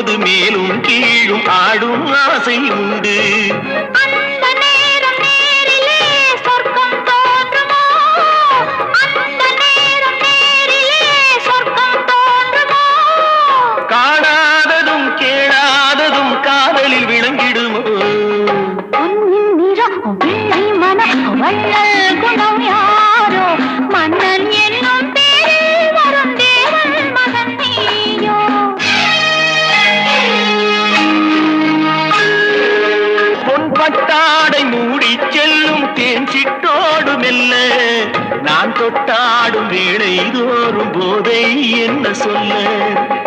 போது மேலும் கீழும் ஆடும் ஆசை உண்டு. அந்த நேரம் நேரிலே சொர்க்கம் தோன்றுமோ, அந்த நேரம் நேரிலே சொர்க்கம் தோன்றுமோ. காணாததும் கேளாததும் காதலில் விளங்கிடுமோ. பொன்னின் நிறம் வெள்ளை மனம் வள்ளல் குணம் யாரோ, மன்னன் என்னும் பேரில் வரும் தேவன் மகன் நீயோ. பொன்பட்டாடை மூடி செல்லும் தேன் சிட்டோடு மெல்ல நான் தொட்டாடும் வேளை தோறும் போதை என்ன சொல்ல.